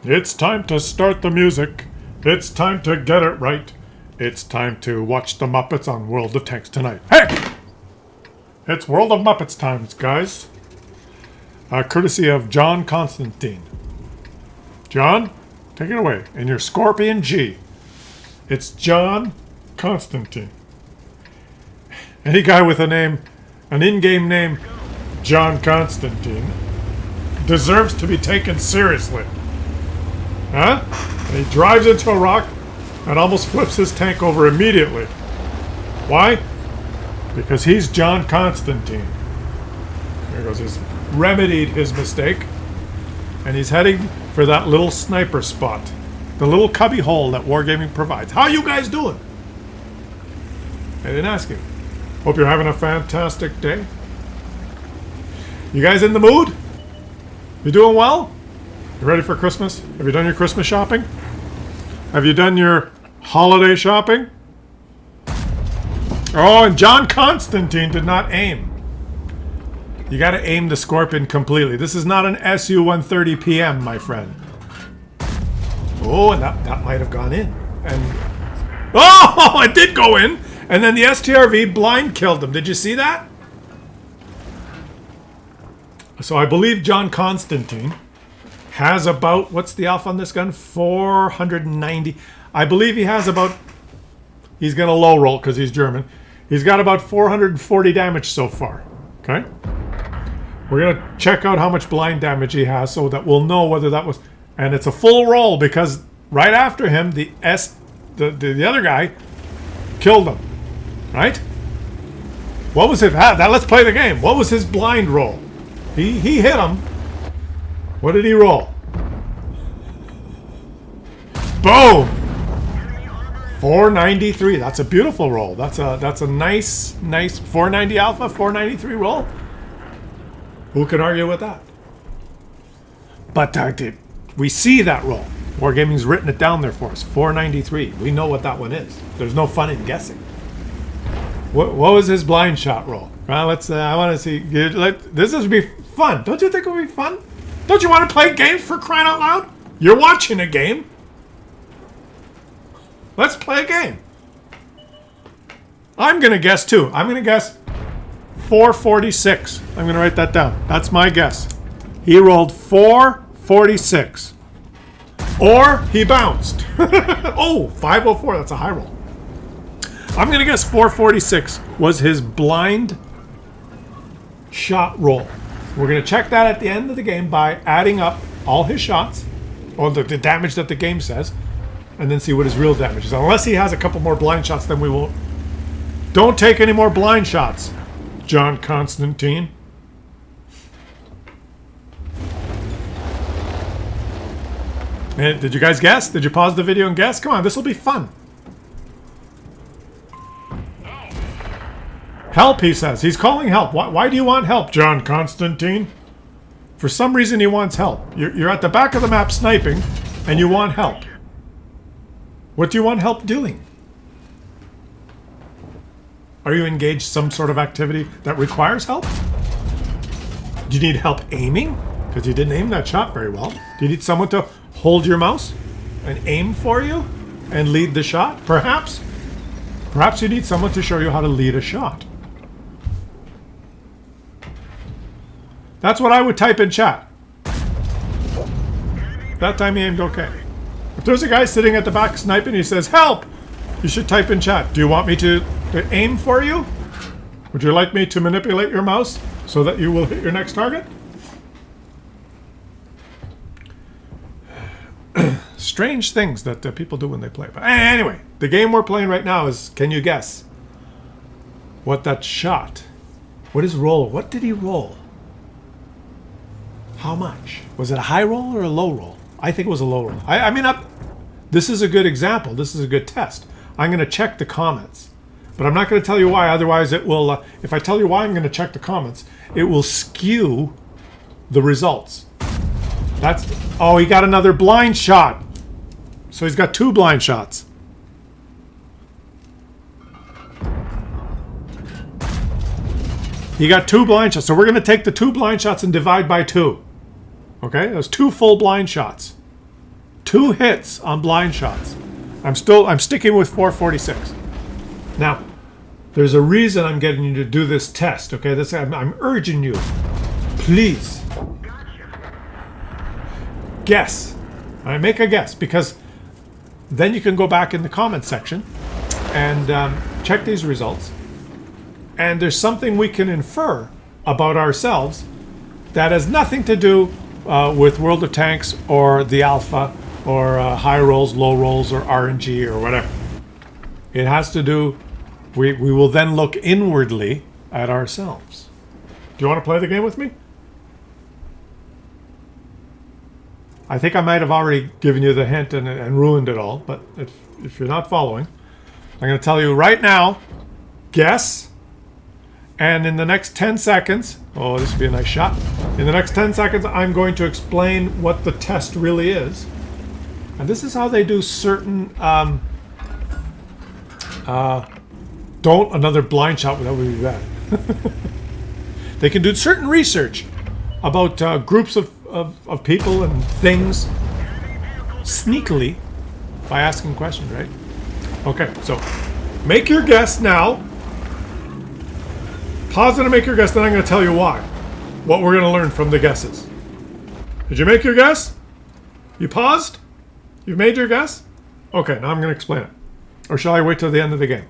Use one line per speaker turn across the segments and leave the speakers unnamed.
It's time to start the music. It's time to get it right. It's time to watch the Muppets on World of Tanks tonight. Hey! It's World of Muppets times, guys. Courtesy of John Constantine. John, take it away. In your Scorpion G. It's John Constantine. Any guy with a name, an in-game name, John Constantine, deserves to be taken seriously. Huh? And he drives into a rock and almost flips his tank over immediately. Why? Because he's John Constantine. There goes. He's remedied his mistake. And he's heading for that little sniper spot. The little cubby hole that Wargaming provides. How you guys doing? I didn't ask you. Hope you're having a fantastic day. You guys in the mood? You doing well? You ready for Christmas? Have you done your Christmas shopping? Have you done your holiday shopping? Oh, and John Constantine did not aim. You got to aim the Scorpion completely. This is not an Su-130 PM, my friend. Oh, and that might have gone in. And oh, it did go in. And then the STRV blind killed him. Did you see that? So I believe John Constantine has about, what's the alpha on this gun? 490. I believe he has about, he's going to low roll because he's German. He's got about 440 damage so far. Okay? We're going to check out how much blind damage he has so that we'll know whether that was, and it's a full roll because right after him, the other guy killed him. Right? What was it? Let's play the game. What was his blind roll? He hit him. What did he roll? Boom! 493. That's a beautiful roll. That's a nice 490 alpha, 493 roll. Who can argue with that? But we see that roll. Wargaming's written it down there for us. 493. We know what that one is. There's no fun in guessing. What was his blind shot roll? Well, let's. I want to see. This would be fun. Don't you think it would be fun? Don't you want to play games for crying out loud? You're watching a game. Let's play a game. I'm gonna guess too. I'm gonna guess 446. I'm gonna write that down. That's my guess. He rolled 446, or he bounced. Oh, 504. That's a high roll. I'm going to guess 446 was his blind shot roll. We're going to check that at the end of the game by adding up all his shots, or the damage that the game says, and then see what his real damage is. Unless he has a couple more blind shots, then we won't. Don't take any more blind shots, John Constantine. And did you guys guess? Did you pause the video and guess? Come on, this will be fun. Help, he says. He's calling help. Why do you want help, John Constantine? For some reason he wants help. You're at the back of the map sniping, and you want help. What do you want help doing? Are you engaged in some sort of activity that requires help? Do you need help aiming? Because you didn't aim that shot very well. Do you need someone to hold your mouse and aim for you and lead the shot? Perhaps? Perhaps you need someone to show you how to lead a shot. That's what I would type in chat. That time he aimed okay. If there's a guy sitting at the back sniping, he says, help! You should type in chat. Do you want me to aim for you? Would you like me to manipulate your mouse so that you will hit your next target? Strange things that people do when they play. But anyway, the game we're playing right now is, can you guess what that shot? What is roll? What did he roll? How much? Was it a high roll or a low roll? I think it was a low roll. I mean, this is a good example. This is a good test. I'm going to check the comments. But I'm not going to tell you why. Otherwise, it will. If I tell you why I'm going to check the comments, it will skew the results. Oh, he got another blind shot. So he's got 2 blind shots. He got 2 blind shots. So we're going to take the 2 blind shots and divide by 2. Okay, that was 2 full blind shots. 2 hits on blind shots. I'm sticking with 446. Now, there's a reason I'm getting you to do this test, okay? I'm urging you. Please. Guess. All right, make a guess, because then you can go back in the comment section and check these results. And there's something we can infer about ourselves that has nothing to do with World of Tanks or the Alpha or high rolls, low rolls, or RNG or whatever. It has to do, we will then look inwardly at ourselves. Do you want to play the game with me? I think I might have already given you the hint and ruined it all, but if you're not following, I'm going to tell you right now, guess, and in the next 10 seconds, oh, this would be a nice shot. In the next 10 seconds, I'm going to explain what the test really is. And this is how they do certain, another blind shot, that would be bad. They can do certain research about groups of people and things sneakily by asking questions, right? Okay, so make your guess now. Pause it and make your guess, then I'm going to tell you why. What we're going to learn from the guesses. Did you make your guess? You paused? You've made your guess? Okay, now I'm going to explain it. Or shall I wait till the end of the game?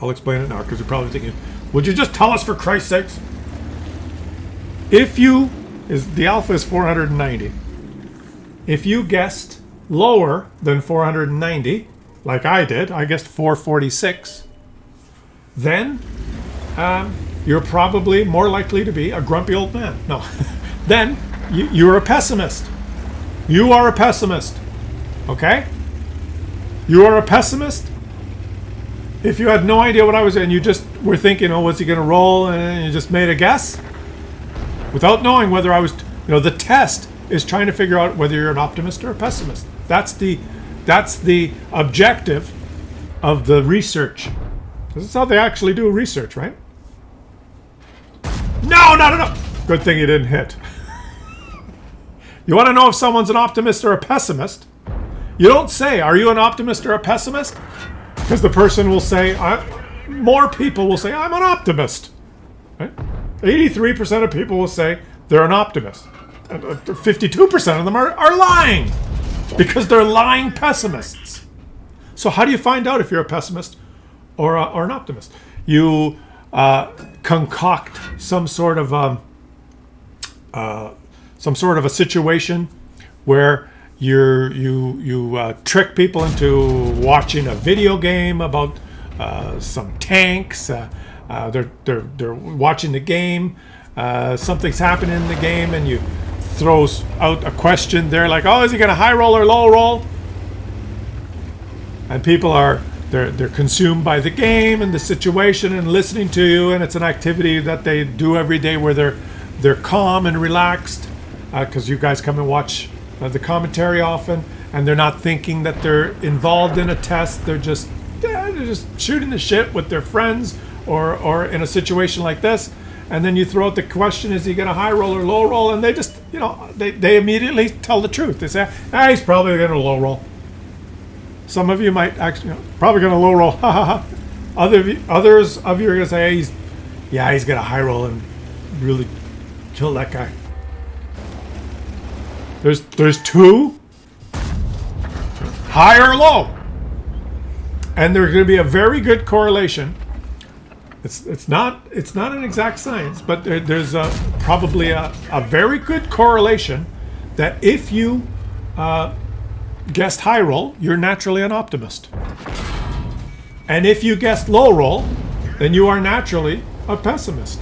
I'll explain it now, because you're probably thinking, would you just tell us for Christ's sakes? The alpha is 490. If you guessed lower than 490, like I did, I guessed 446, then you're probably more likely to be a grumpy old man. No. Then you're a pessimist. You are a pessimist. Okay? You are a pessimist. If you had no idea what I was saying, you just were thinking, oh, what's he going to roll? And you just made a guess without knowing whether I was, the test is trying to figure out whether you're an optimist or a pessimist. That's the objective of the research. This is how they actually do research, right? No. Good thing you didn't hit. You want to know if someone's an optimist or a pessimist? You don't say, are you an optimist or a pessimist? Because the person will say, more people will say, I'm an optimist. Right? 83% of people will say they're an optimist. 52% of them are lying. Because they're lying pessimists. So how do you find out if you're a pessimist or an optimist? You concoct some sort of a situation where you trick people into watching a video game about some tanks. They're watching the game. Something's happening in the game, and you throw out a question. They're like, "Oh, is he going to high roll or low roll?" And people they're consumed by the game and the situation and listening to you, and it's an activity that they do every day where they're calm and relaxed because you guys come and watch the commentary often, and they're not thinking that they're involved in a test. They're just shooting the shit with their friends or in a situation like this. And then you throw out the question, is he going to high roll or low roll? And they just, they immediately tell the truth. They say, he's probably going to low roll. Some of you might actually, probably going to low roll. Ha ha ha. Others of you are going to say, he's going to high roll and really kill that guy. There's two, high or low. And there's going to be a very good correlation. It's not an exact science, but there's probably a very good correlation that if you guessed high roll, you're naturally an optimist. And if you guessed low roll, then you are naturally a pessimist.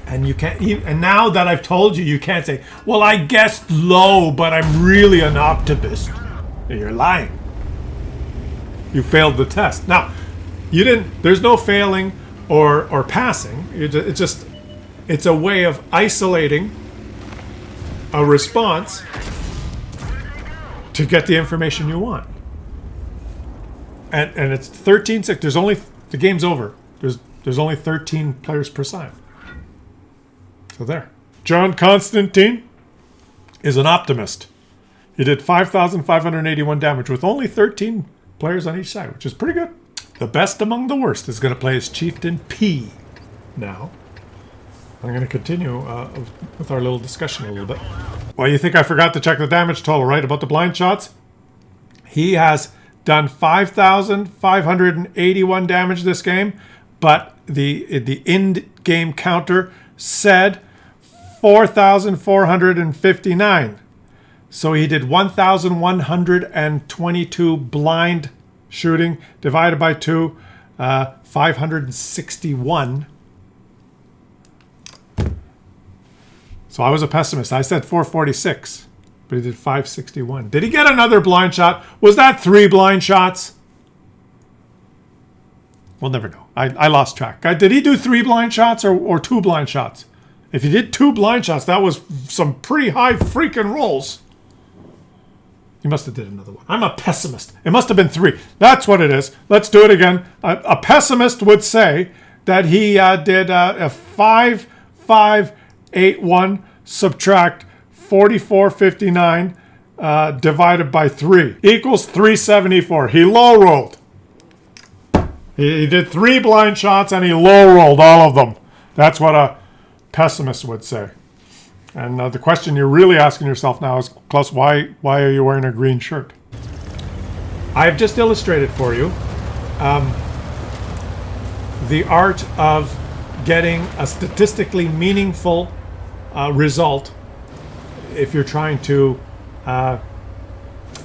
And you can't. And now that I've told you, you can't say, "Well, I guessed low, but I'm really an optimist." You're lying. You failed the test. Now, you didn't. There's no failing or passing. It's a way of isolating a response to get the information you want. And it's 13-6. The game's over. There's only 13 players per side. So there. John Constantine is an optimist. He did 5,581 damage with only 13 players on each side, which is pretty good. The best among the worst is going to play as Chieftain P now. I'm going to continue with our little discussion a little bit. Well, you think I forgot to check the damage total, right, about the blind shots? He has done 5,581 damage this game, but the in-game counter said 4,459. So he did 1,122 blind shooting divided by 2, 561. So I was a pessimist. I said 446, but he did 561. Did he get another blind shot? Was that 3 blind shots? We'll never know. I lost track. Did he do 3 blind shots or 2 blind shots? If he did 2 blind shots, that was some pretty high freaking rolls. He must have did another one. I'm a pessimist. It must have been 3. That's what it is. Let's do it again. A pessimist would say that he did a 5,581 subtract 4,459 divided by 3 equals 374. He low rolled. He did 3 blind shots and he low rolled all of them. That's what a pessimist would say. And the question you're really asking yourself now is, Klaus, why are you wearing a green shirt? I have just illustrated for you the art of getting a statistically meaningful result if you're trying to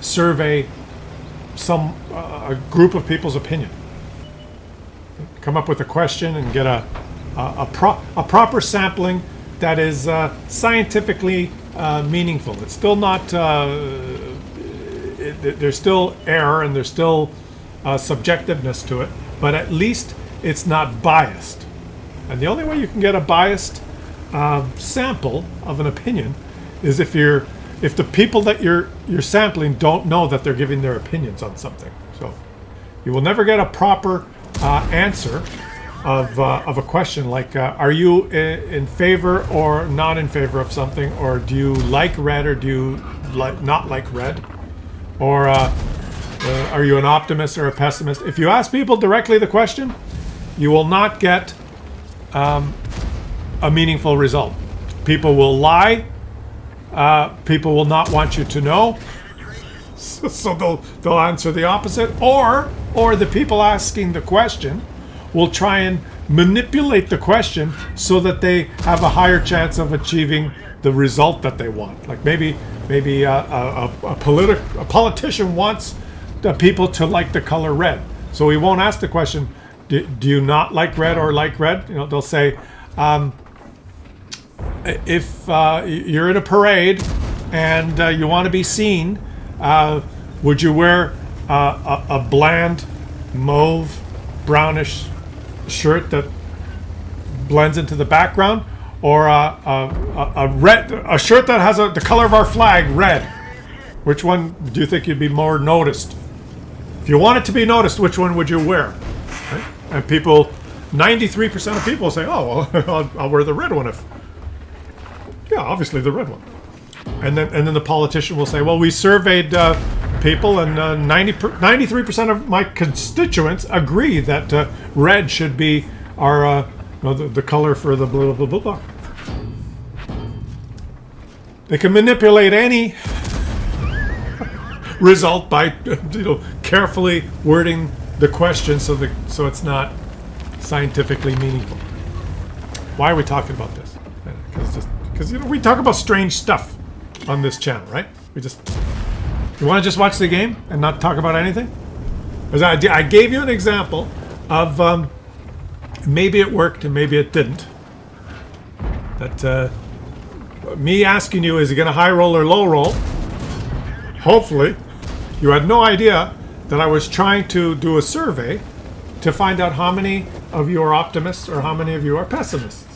survey a group of people's opinion. Come up with a question and get a proper sampling that is scientifically meaningful. It's still not, there's still error and there's still subjectiveness to it, but at least it's not biased. And the only way you can get a biased sample of an opinion is if the people that you're sampling don't know that they're giving their opinions on something. So you will never get a proper answer of a question like, are you in favor or not in favor of something, or do you like red or do you not like red, or are you an optimist or a pessimist? If you ask people directly the question, you will not get a meaningful result. People will lie. People will not want you to know, so they'll answer the opposite, or the people asking the question will try and manipulate the question so that they have a higher chance of achieving the result that they want. Like maybe a politician wants the people to like the color red, so he won't ask the question, do you not like red or like red? You know, they'll say, if you're in a parade and you want to be seen, would you wear a bland mauve brownish shirt that blends into the background, or a shirt that has the color of our flag, red? Which one do you think you'd be more noticed? If you wanted to be noticed, which one would you wear? Right? And 93% of people say, oh, well, I'll wear the red one. Yeah, obviously the red one. And then the politician will say, well, we surveyed people, and 93% of my constituents agree that red should be our the color for the blah blah blah blah. They can manipulate any result by carefully wording the question so it's not scientifically meaningful. Why are we talking about this? Because we talk about strange stuff on this channel, right? You want to just watch the game and not talk about anything? I gave you an example of maybe it worked and maybe it didn't. That me asking you, is he going to high roll or low roll? Hopefully, you had no idea that I was trying to do a survey to find out how many of you are optimists or how many of you are pessimists.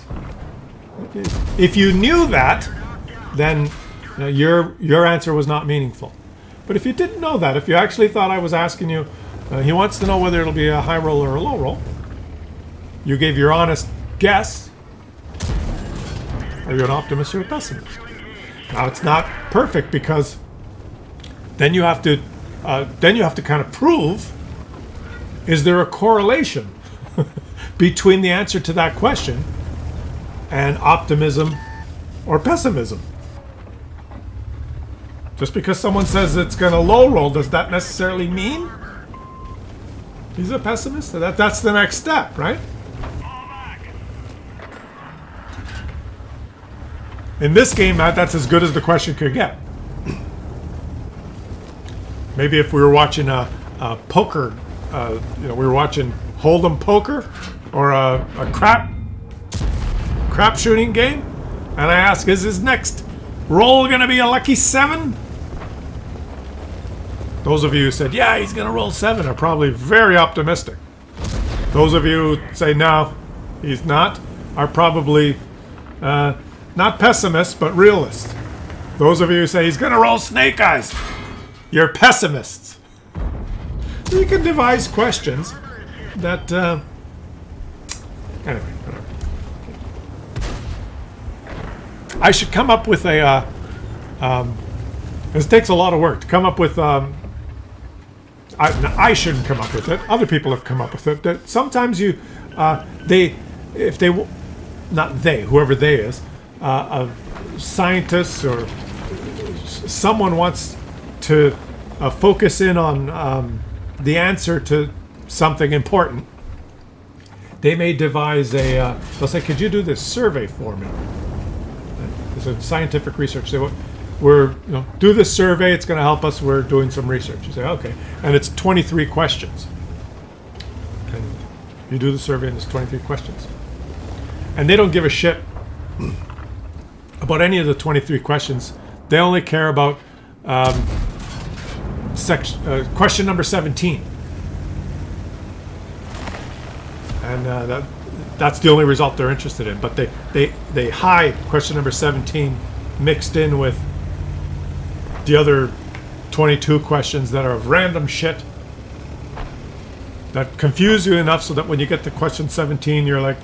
If you knew that, then your answer was not meaningful. But if you didn't know that, if you actually thought I was asking you, he wants to know whether it'll be a high roll or a low roll, you gave your honest guess. Are you an optimist or a pessimist? Now, it's not perfect because then you have to kind of prove, is there a correlation between the answer to that question and optimism or pessimism? Just because someone says it's going to low roll, does that necessarily mean he's a pessimist? That's the next step, right? In this game, that's as good as the question could get. Maybe if we were watching a poker, we were watching Hold'em poker or a crap shooting game, and I ask, is his next roll going to be a lucky 7? Those of you who said, yeah, he's going to roll 7 are probably very optimistic. Those of you who say, no, he's not, are probably not pessimists, but realists. Those of you who say he's going to roll snake eyes, you're pessimists. So you can devise questions that... anyway, whatever. I should come up with a... this takes a lot of work to come up with... I shouldn't come up with it. Other people have come up with it. That sometimes you... whoever they is, a scientist or someone wants to focus in on the answer to something important, they may devise they'll say, could you do this survey for me? It's a scientific research. They do this survey, it's going to help us, we're doing some research. You say, okay. And it's 23 questions. And you do the survey and it's 23 questions. And they don't give a shit about any of the 23 questions. They only care about question number 17. And that's the only result they're interested in. But they hide question number 17 mixed in with the other 22 questions that are of random shit that confuse you enough so that when you get to question 17, you're like,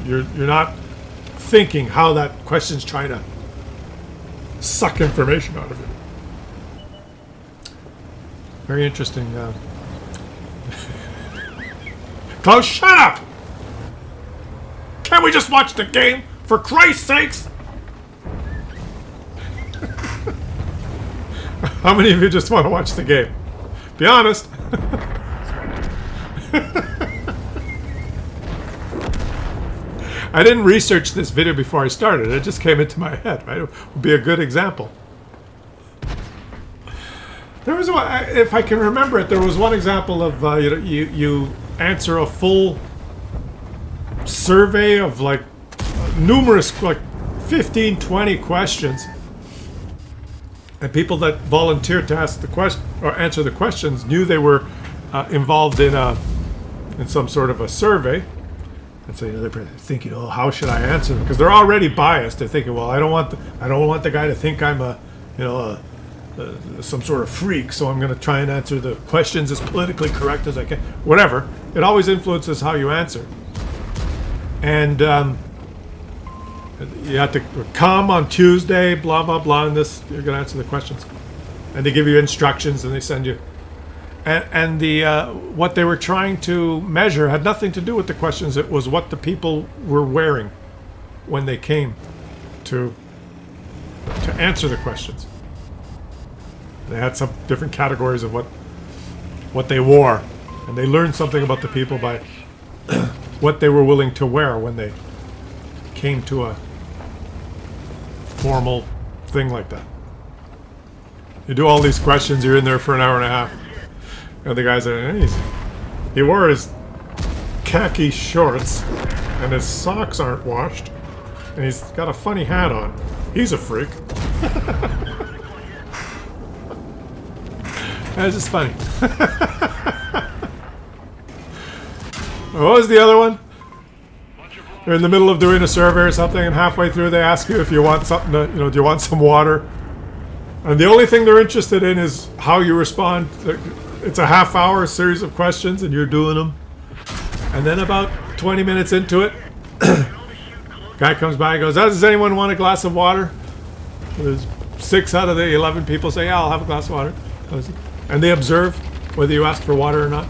you're not thinking how that question's trying to suck information out of you. Very interesting. Claus, shut up! Can't we just watch the game? For Christ's sakes! How many of you just want to watch the game? Be honest. I didn't research this video before I started. It just came into my head, right? It would be a good example. There was one, if I can remember it, there was one example of you answer a full survey of like numerous, like 15, 20 questions. And people that volunteered to ask the question or answer the questions knew they were involved in some sort of a survey. And so they're thinking, oh, how should I answer them? Because they're already biased. They're thinking, well, I don't want the guy to think I'm some sort of freak. So I'm going to try and answer the questions as politically correct as I can. Whatever. It always influences how you answer. And you have to come on Tuesday, blah blah blah, and this you're going to answer the questions. And they give you instructions, and they send you. And the what they were trying to measure had nothing to do with the questions. It was what the people were wearing when they came to answer the questions. They had some different categories of what they wore, and they learned something about the people by what they were willing to wear when they came to a formal thing like that. You do all these questions, you're in there for an hour and a half. And the guy's like, he wore his khaki shorts and his socks aren't washed and he's got a funny hat on. He's a freak. That's just funny. What was the other one? They're in the middle of doing a survey or something, and halfway through they ask you if you want something to, do you want some water? And the only thing they're interested in is how you respond. It's a half-hour series of questions, and you're doing them. And then about 20 minutes into it, guy comes by and goes, does anyone want a glass of water? With his 6 out of the 11 people say, yeah, I'll have a glass of water. And they observe whether you ask for water or not.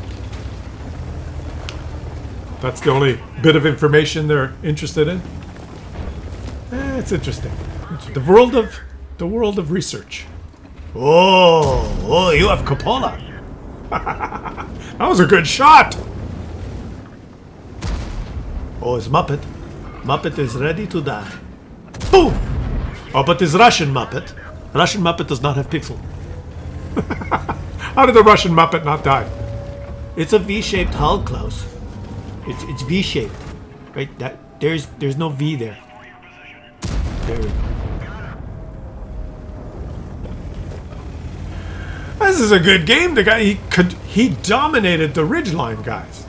That's the only bit of information they're interested in. It's interesting. The world of research. Oh, you have Coppola. That was a good shot. Oh, it's Muppet. Muppet is ready to die. Boom! Oh, but it's Russian Muppet. Russian Muppet does not have pixel. How did the Russian Muppet not die? It's a V-shaped hull, Klaus. It's V-shaped. Right? There's no V there. There we go. This is a good game. The guy he dominated the ridgeline, guys.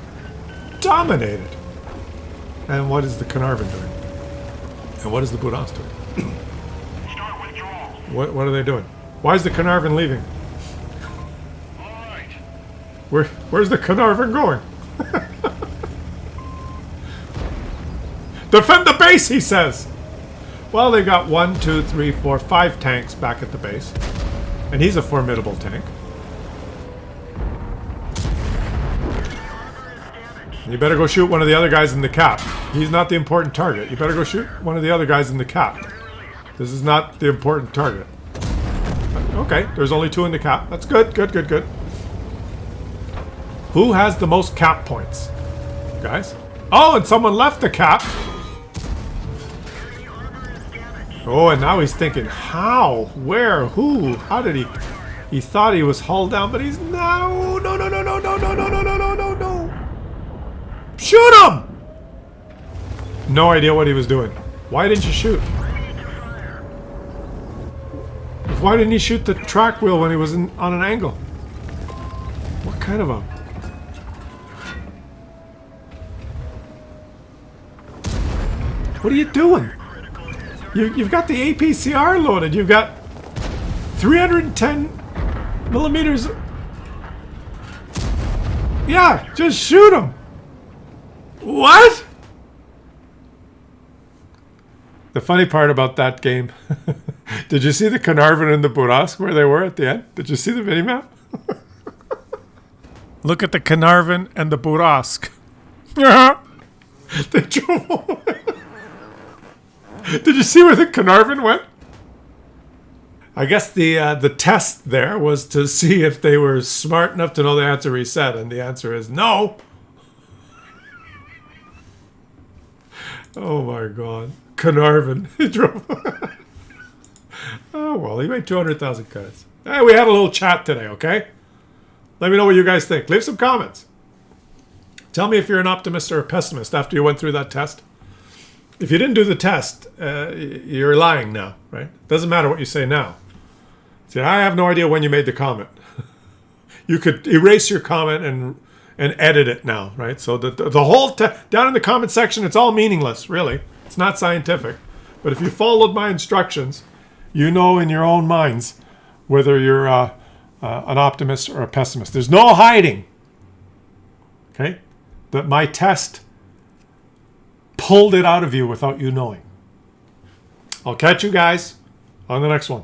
Dominated. And what is the Carnarvon doing? And what is the Budas doing? What are they doing? Why is the Carnarvon leaving? Where's the Carnarvon going? Defend the base, he says. Well, they got 1, 2, 3, 4, 5 tanks back at the base. And he's a formidable tank. You better go shoot one of the other guys in the cap. He's not the important target. You better go shoot one of the other guys in the cap. This is not the important target. Okay, there's only 2 in the cap. That's good, good, good, good. Who has the most cap points? Guys? Oh, and someone left the cap. Oh, and now he's thinking, how? Where? Who? How did he... He thought he was hull down, but he's... No, no, no, no, no, no, no, no, no, no, no, no, no. Shoot him! No idea what he was doing. Why didn't you shoot? Why didn't he shoot the track wheel when he was on an angle? What kind of a... What are you doing? You've got the APCR loaded. You've got 310 millimeters. Yeah, just shoot him. What? The funny part about that game, did you see the Carnarvon and the Buras where they were at the end? Did you see the minimap? Look at the Carnarvon and the Burask. They drove away. Did you see where the Carnarvon went? I guess the test there was to see if they were smart enough to know the answer he said, and the answer is no. Oh my God. Carnarvon. He drove. Oh, well, he made 200,000 credits. Hey, we had a little chat today, okay? Let me know what you guys think. Leave some comments. Tell me if you're an optimist or a pessimist after you went through that test. If you didn't do the test, you're lying now, right? Doesn't matter what you say now. See, I have no idea when you made the comment. You could erase your comment and edit it now, right? So the whole down in the comment section, it's all meaningless, really. It's not scientific. But if you followed my instructions, you know in your own minds whether you're an optimist or a pessimist. There's no hiding. Okay? That my test pulled it out of you without you knowing. I'll catch you guys on the next one.